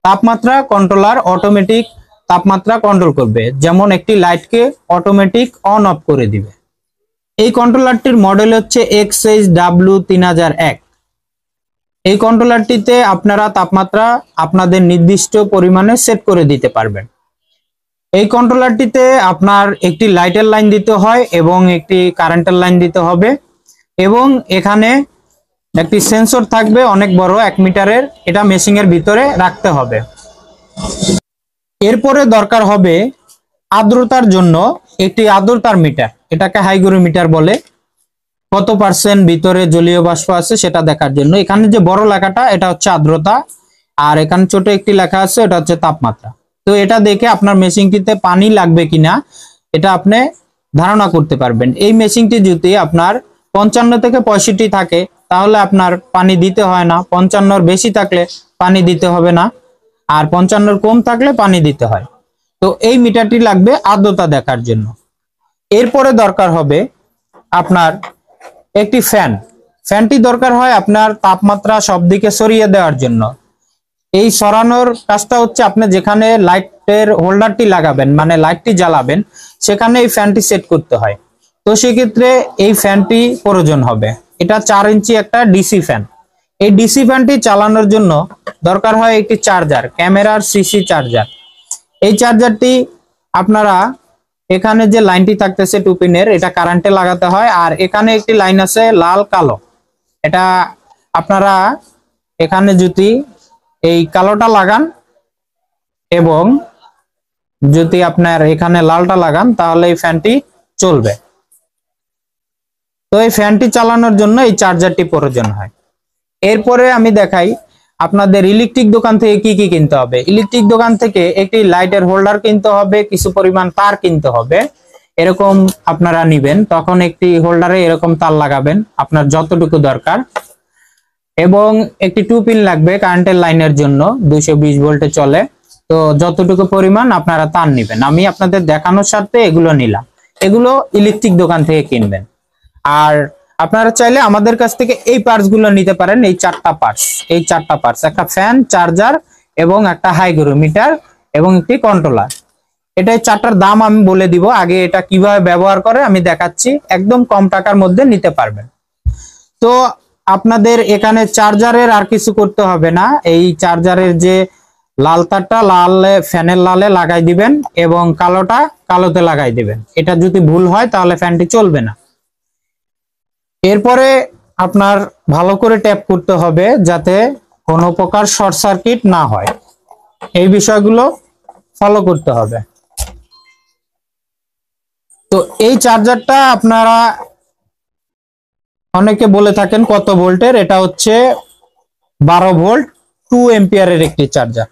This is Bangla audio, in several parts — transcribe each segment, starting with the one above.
তাপমাত্রা কন্ট্রোলার অটোমেটিক তাপমাত্রা কন্ট্রোল করবে, যেমন একটি লাইটকে অটোমেটিক অন অফ করে দিবে। এই কন্ট্রোলারটির মডেল হচ্ছে XHW3001। এই কন্ট্রোলারটিতে আপনারা তাপমাত্রা আপনাদের নির্দিষ্ট পরিমাণে সেট করে দিতে পারবেন। এই কন্ট্রোলারটিতে আপনার একটি লাইটের লাইন দিতে হয় এবং একটি কারেন্টের লাইন দিতে হবে, এবং এখানে একটি সেন্সর থাকবে অনেক বড় 1 মিটারের, এটা মেশিনের ভিতরে রাখতে হবে। এরপরে দরকার হবে আর্দ্রতার জন্য একটি আর্দ্রতার মিটার, এটাকে হাইগ্রোমিটার বলে। কত পার্সেন্ট ভিতরে জলীয় বাষ্প আছে সেটা দেখার জন্য। এখানে যে বড় লেখাটা এটা হচ্ছে আর্দ্রতা, আর এখানে ছোট একটি লেখা আছে এটা হচ্ছে তাপমাত্রা। তো এটা দেখে আপনার মেশিনটিতে পানি লাগবে কিনা এটা আপনি ধারণা করতে পারবেন। এই মেশিনটি যদি আপনার 55 থেকে 65 থাকে তাহলে আপনার পানি দিতে হয় না, 55-র বেশি থাকলে পানি দিতে হবে না, আর 55-র কম থাকলে পানি দিতে হয়। তো এই মিটারটি লাগবে আর্দ্রতা দেখার জন্য। এরপরে দরকার হবে আপনার একটি ফ্যানটি দরকার হয় আপনার তাপমাত্রা সব দিকে সরিয়ে দেওয়ার জন্য। এই সরানোর কাজটা হচ্ছে আপনি যেখানে লাইটের হোল্ডারটি লাগাবেন, মানে লাইটটি জ্বালাবেন, সেখানে এই ফ্যানটি সেট করতে হয়। তো সেক্ষেত্রে এই ফ্যানটি প্রয়োজন হবে। এটা 4 ইঞ্চি একটা ডিসি ফ্যান। এই ডিসি ফ্যানটি চালানোর জন্য দরকার হয় একটি চার্জার, ক্যামেরার সিসি চার্জার। এই চার্জারটি আপনারা এখানে যে লাইনটি থাকতেছে 2 পিনের, এটা কারেন্টে লাগাতে হয়। আর এখানে একটি লাইন আছে লাল কালো, এটা আপনারা এখানে যদি এই কালোটা লাগান এবং যদি আপনার এখানে লালটা লাগান তাহলে এই ফ্যানটি চলবে। তো এই ফ্যানটি চালানোর জন্য এই চার্জারটি প্রয়োজন হয়। এরপরে আমি দেখাই আপনাদের ইলেকট্রিক দোকান থেকে কি কি কিনতে হবে। ইলেকট্রিক দোকান থেকে একটি লাইটের হোল্ডার কিনতে হবে, কিছু পরিমাণ তার কিনতে হবে। এরকম আপনারা নেবেন, তখন একটি হোল্ডারে এরকম তার লাগাবেন আপনার যতটুকু দরকার, এবং একটি 2 পিন লাগবে কারেন্টের লাইনের জন্য, 220 ভোল্টে চলে। তো যতটুকু পরিমাণ আপনারা তার নেবেন, আমি আপনাদের দেখানোর স্বার্থে এগুলো নিলাম। এগুলো ইলেকট্রিক দোকান থেকে কিনবেন। আর আপনারা চাইলে আমাদের কাছ থেকে এই পার্টস গুলো নিতে পারেন, এই 4টা পার্টস, এই 4টা পার্টস, একটা ফ্যান, চার্জার এবং একটা হাইগ্রোমিটার এবং একটি কন্ট্রোলার। এটা 4টার দাম আমি বলে দিব, আগে এটা কিভাবে ব্যবহার করে আমি দেখাচ্ছি, একদম কম টাকার মধ্যে নিতে পারবেন। তো আপনাদের এখানে চার্জারের আর কিছু করতে হবে না, এই চার্জারের যে লাল তারটা লালে ফ্যানের লালে লাগাই দিবেন এবং কালোটা কালোতে লাগাই দিবেন। এটা যদি ভুল হয় তাহলে ফ্যানটি চলবে না। এরপরে আপনার ভালো করে ট্যাপ করতে হবে যাতে কোনো প্রকার শর্ট সার্কিট না হয়, এই বিষয়গুলো ফলো করতে হবে। তো এই চার্জারটা আপনারা অনেকে বলে থাকেন কত ভোল্টের, এটা হচ্ছে 12 ভোল্ট 2 এম্পিয়ারের একটি চার্জার,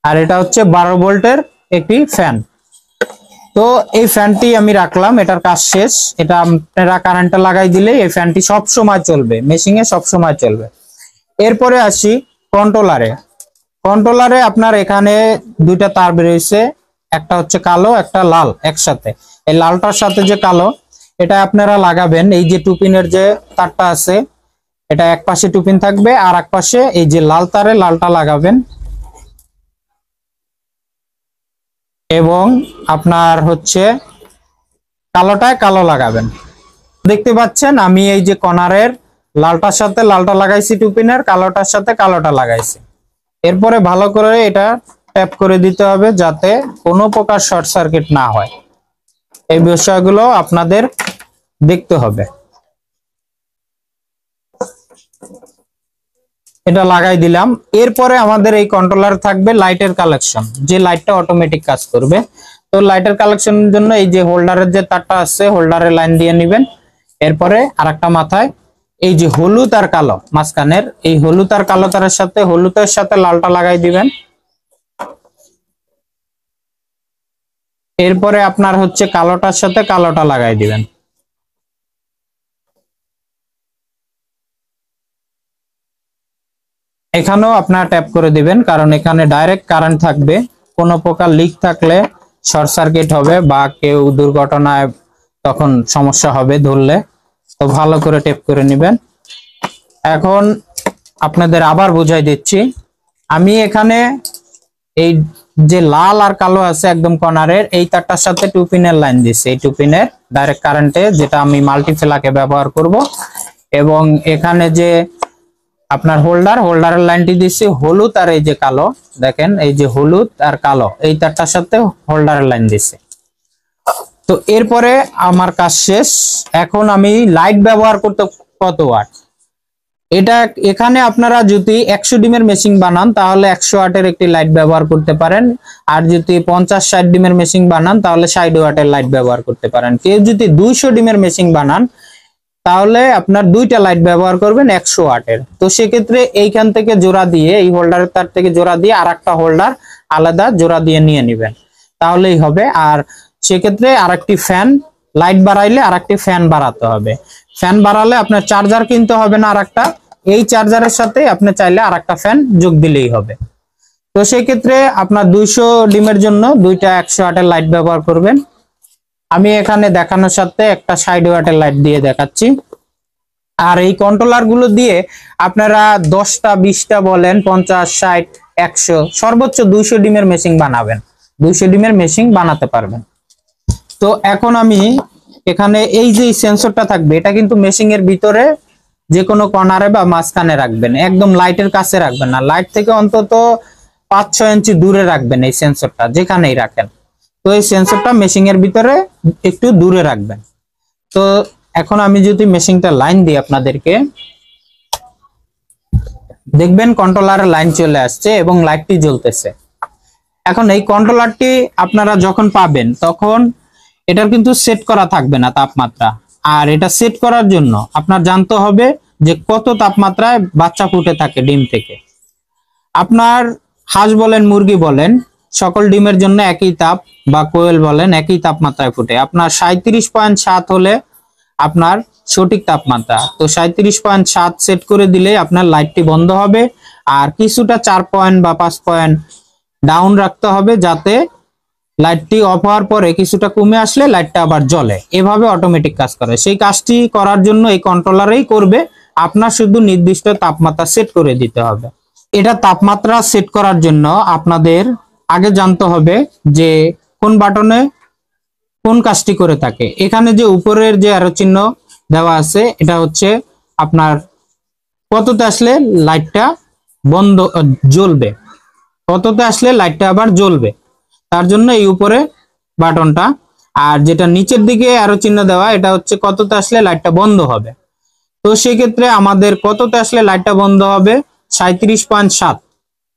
আর এটা হচ্ছে 12 ভোল্টের একটি ফ্যান। তো এই ফ্যানটি আমি রাখলাম, এটার কাজ শেষ। এটা আপনারা কারেন্টে লাগাই দিলে এই ফ্যানটি সব সময় চলবে, মেশিনে সব সময় চলবে। এরপরে আসি কন্ট্রোলারে। কন্ট্রোলারে আপনার এখানে 2টা তার বেরিয়েছে, একটা হচ্ছে কালো একটা লাল একসাথে। এই লালটার সাথে যে কালো এটা আপনারা লাগাবেন, এই যে 2 পিনের যে তারটা আছে এটা এক পাশে 2 পিন থাকবে আর এক পাশে এই যে লাল তারে লালটা লাগাবেন, এবং আপনার হচ্ছে কালোটায় কালো লাগাবেন। দেখতে পাচ্ছেন আমি এই যে কর্নারের লালটার সাথে লালটা লাগাইছি 2 পিনের, কালোটার সাথে কালোটা লাগাইছি। এরপরে ভালো করে এটা ট্যাপ করে দিতে হবে যাতে কোনো প্রকার শর্ট সার্কিট না হয়। এই বিষয়গুলো আপনাদের দেখতে হবে। এটা লাগাই দিলাম। এরপরে আমাদের এই কন্ট্রোলার থাকবে লাইটের কালেকশন, যে লাইটটা অটোমেটিক কাজ করবে। তো লাইটের কালেকশনের জন্য এই যে হোল্ডারের যে তারটা আছে হোল্ডারের লাইন দিয়ে নেবেন। এরপরে আরেকটা মাথায় এই যে হলুদ আর কালো মাঝখানের এই হলুদ আর কালো তারের সাথে হলুদের সাথে লালটা লাগাই দিবেন। এরপরে আপনার হচ্ছে কালোটার সাথে কালোটা লাগাই দিবেন। এখানেও আপনারা ট্যাপ করে দিবেন, কারণ এখানে ডাইরেক্ট কারেন্ট থাকবে, কোনো প্রকার লিক থাকলে শর্ট সার্কিট হবে বা কেউ দুর্ঘটনায় তখন সমস্যা হবে ধরলে। তো ভালো করে ট্যাপ করে নেবেন। এখন আপনাদের আবার বুঝাই দিচ্ছি, আমি এখানে এই যে লাল আর কালো আছে একদম কর্নারের, এই তারটার সাথে 2 পিনের লাইন দিচ্ছে, এই 2 পিনের ডাইরেক্ট কারেন্টে, যেটা আমি মাল্টিফেলাকে ব্যবহার করব। এবং এখানে যে আপনার হোল্ডারের লাইনটি দিচ্ছি হলুদ আর এই যে কালো, দেখেন এই যে হলুদ আর কালো এই তারটার সাথে হোল্ডারের লাইন দিচ্ছি। তো এরপরে আমার কাজ শেষ। এখন আমি লাইট ব্যবহার করতে কত ওয়াট, এটা এখানে আপনারা যদি 100 ডিমের মেশিন বানান তাহলে 100 ওয়াটের একটি লাইট ব্যবহার করতে পারেন, আর যদি 50-60 ডিমের মেশিন বানান তাহলে 60 ওয়াটের লাইট ব্যবহার করতে পারেন। কেউ যদি 200 ডিমের মেশিন বানান তাহলে আপনার দুইটা লাইট ব্যবহার করবেন 100 ওয়াটের। তো সেক্ষেত্রে এইখান থেকে জোড়া দিয়ে, এই হোল্ডারের তার থেকে জোড়া দিয়ে আর একটা হোল্ডার আলাদা জোড়া দিয়ে নিয়ে নেবেন, তাহলেই হবে। আর সেক্ষেত্রে আরেকটি ফ্যান, লাইট বাড়াইলে আরেকটি ফ্যান বাড়াতে হবে। ফ্যান বাড়ালে আপনার চার্জার কিনতে হবে না আরেকটা, এই চার্জারের সাথে আপনি চাইলে আরেকটা ফ্যান যোগ দিলেই হবে। তো সেই ক্ষেত্রে আপনার 200 ডিমের জন্য দুইটা 100 ওয়াটের লাইট ব্যবহার করবেন। আমি এখানে দেখানোর সাথে একটা 60 ওয়াটের লাইট দিয়ে দেখাচ্ছি। আর এই কন্ট্রোলার গুলো দিয়ে আপনারা 10টা 20টা বলেন, 50, 60, 100, সর্বোচ্চ 200 ডিমের মেশিন বানাবেন, 200 ডিমের মেশিন বানাতে পারবেন। তো এখন আমি এখানে এই যে সেন্সরটা থাকবে, এটা কিন্তু মেশিং এর ভিতরে যে কোনো কর্নারে বা মাঝখানে রাখবেন, একদম লাইটের কাছে রাখবেন না, লাইট থেকে অন্তত 5-6 ইঞ্চি দূরে রাখবেন এই সেন্সরটা, যেখানেই রাখেন। তো এই সেন্সরটা মেশিং এর ভিতরে একটু দূরে রাখবেন। তো এখন আমি যদি মেশিনটা লাইন দিই আপনাদেরকে, দেখবেন কন্ট্রোলারের লাইন চলে আসছে এবং লাইটটি জ্বলতেছে। এখন এই কন্ট্রোলারটি আপনারা যখন পাবেন তখন এটার কিন্তু সেট করা থাকবে না তাপমাত্রা, আর এটা সেট করার জন্য আপনার জানতে হবে যে কত তাপমাত্রায় বাচ্চা ফুটে থাকে ডিম থেকে। আপনার হাঁস বলেন মুরগি বলেন সকল ডিমের জন্য একই তাপ, বা কোয়েল বলেন একই তাপমাত্রায় ফুটে। আপনার 37.7 হলে আপনার সঠিক তাপমাত্রা। তো 37.7 সেট করে দিলে আপনার লাইটটি বন্ধ হবে, আর কিছুটা 4 পয়েন্ট বা 5 পয়েন্ট ডাউন রাখতে হবে, যাতে লাইটটি অফ হওয়ার পরে কিছুটা কমে আসলে লাইটটা আবার জ্বলে। এভাবে অটোমেটিক কাজ করে। সেই কাজটি করার জন্য এই কন্ট্রোলারেই করবে, আপনার শুধু নির্দিষ্ট তাপমাত্রা সেট করে দিতে হবে। এটা তাপমাত্রা সেট করার জন্য আপনাদের আগে জানতে হবে যে কোন বাটনে কোন কাজটি করে থাকে। এখানে যে উপরের যে অ্যারো চিহ্ন দেওয়া আছে, এটা হচ্ছে আপনার কততে আসলে লাইটটা বন্ধ জ্বলবে, কততে আসলে লাইটটা আবার জ্বলবে, তার জন্য এই উপরে বাটনটা। আর যেটা নিচের দিকে অ্যারো চিহ্ন দেওয়া, এটা হচ্ছে কততে আসলে লাইটটা বন্ধ হবে। তো সেই ক্ষেত্রে আমাদের কততে আসলে লাইটটা বন্ধ হবে, 37.7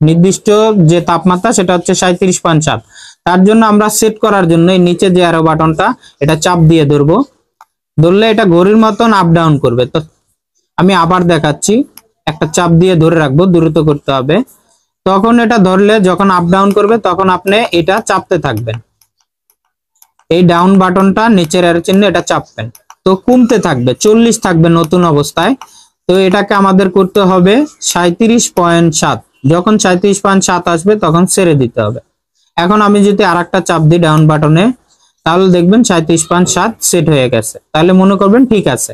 নির্দিষ্ট যে তাপমাত্রা সেটা হচ্ছে 37.7। তার জন্য আমরা সেট করার জন্য এই নিচে যে অ্যারো বাটনটা, এটা চাপ দিয়ে ধরবো, ধরলে এটা ঘড়ির মতন আপ ডাউন করবে। তো আমি আবার দেখাচ্ছি, একটা চাপ দিয়ে ধরে রাখবো, দ্রুত করতে হবে। তখন এটা ধরলে যখন আপ ডাউন করবে তখন আপনি এটা চাপতে থাকবেন, এই ডাউন বাটনটা নিচের অ্যারো চিহ্ন এটা চাপবেন। তো কমতে থাকবে, 40 থাকবে নতুন অবস্থায়। তো এটাকে আমাদের করতে হবে 37.7। যখন 37.7 আসবে তখন ছেড়ে দিতে হবে। এখন আমি যদি আরেকটা চাপ দিই ডাউন বাটনে, তাহলে দেখবেন 37.7 সেট হয়ে গেছে। তাহলে মনে করবেন ঠিক আছে।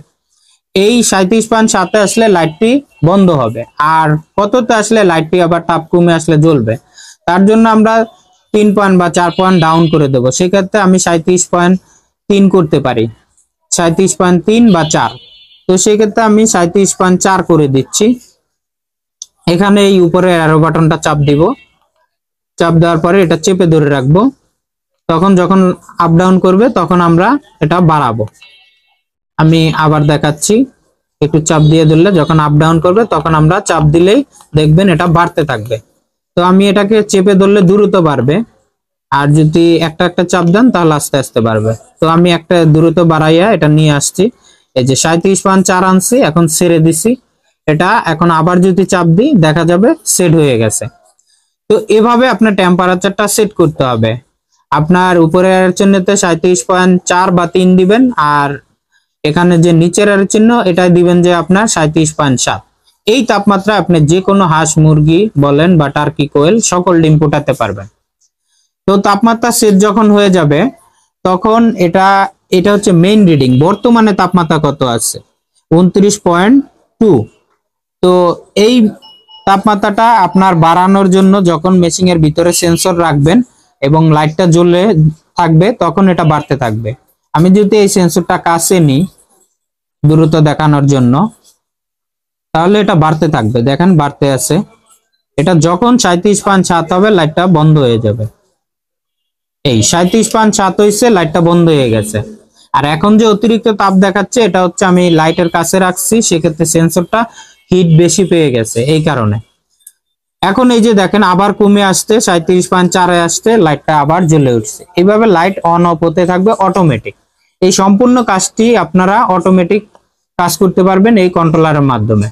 এই 37.7 আসলে লাইটটি বন্ধ হবে, আর কততে আসলে লাইটটি আবার তাপ কমে আসলে জ্বলবে, তার জন্য আমরা 3 পয়েন্ট বা 4 পয়েন্ট ডাউন করে দেবো। সেক্ষেত্রে আমি 37.3 করতে পারি, 37.3 বা 4। তো সেক্ষেত্রে আমি 37.4 করে দিচ্ছি। এখানে এই উপরে অ্যারো বাটনটা চাপ দিব, চাপ দেওয়ার পরে এটা চেপে ধরে রাখবো। তখন যখন আপ ডাউন করবে তখন আমরা এটা বাড়াবো। আমি আবার দেখাচ্ছি, একটু চাপ দিয়ে ধরলে যখন আপ ডাউন করবে তখন আমরা চাপ দিলেই দেখবেন এটা বাড়তে থাকবে। তো আমি এটাকে চেপে ধরলে দ্রুত বাড়বে, আর যদি একটা একটা চাপ দেন তাহলে আস্তে আস্তে বাড়বে। তো আমি একটা দ্রুত বাড়াইয়া এটা নিয়ে আসছি, এই যে 37.4 আনছি, এখন ছেড়ে দিছি এটা। এখন আবার যদি চাপ দিই দেখা যাবে সেট হয়ে গেছে। তো এভাবে আপনার টেম্পারেচারটা সেট করতে হবে। আপনার উপরের চিহ্নতে 37.4 বা 3 দিবেন, আর এখানে যে নিচের চিহ্ন এটা দিবেন যে আপনার 37.7। এই তাপমাত্রা আপনি যে কোনো হাঁস মুরগি বলেন বা টার্কি কোয়েল সকল ডিম ফোটাতে পারবেন। তো তাপমাত্রা সেট যখন হয়ে যাবে তখন এটা হচ্ছে মেইন রিডিং। বর্তমানে তাপমাত্রা কত আছে, 29.2। তো এই তাপমাত্রাটা আপনার বাড়ানোর জন্য যখন মেশিং এর ভিতরে সেন্সর রাখবেন এবং লাইটটা জ্বলে থাকবে তখন এটা বাড়তে থাকবে। আমি যদি এই সেন্সরটা কাছে নিই দ্রুত দেখানোর জন্য, তাহলে এটা বাড়তে থাকবে, দেখেন বাড়তে আছে। এটা যখন 37.7 হবে লাইটটা বন্ধ হয়ে যাবে। এই 37.7 হয়েছে, লাইটটা বন্ধ হয়ে গেছে। আর এখন যে অতিরিক্ত তাপ দেখাচ্ছে এটা হচ্ছে আমি লাইটের কাছে রাখছি, সেক্ষেত্রে সেন্সরটা হিট বেশি পেয়ে গেছে এই কারণে। এখন এই যে দেখেন আবার কমে আসতে 37.4 আসতে লাইটটা আবার জ্বলে উঠছে। এইভাবে লাইট অন অফ হতে থাকবে অটোমেটিক। এই সম্পূর্ণ কাজটি আপনারা অটোমেটিক কাজ করতে পারবেন এই কন্ট্রোলারের মাধ্যমে।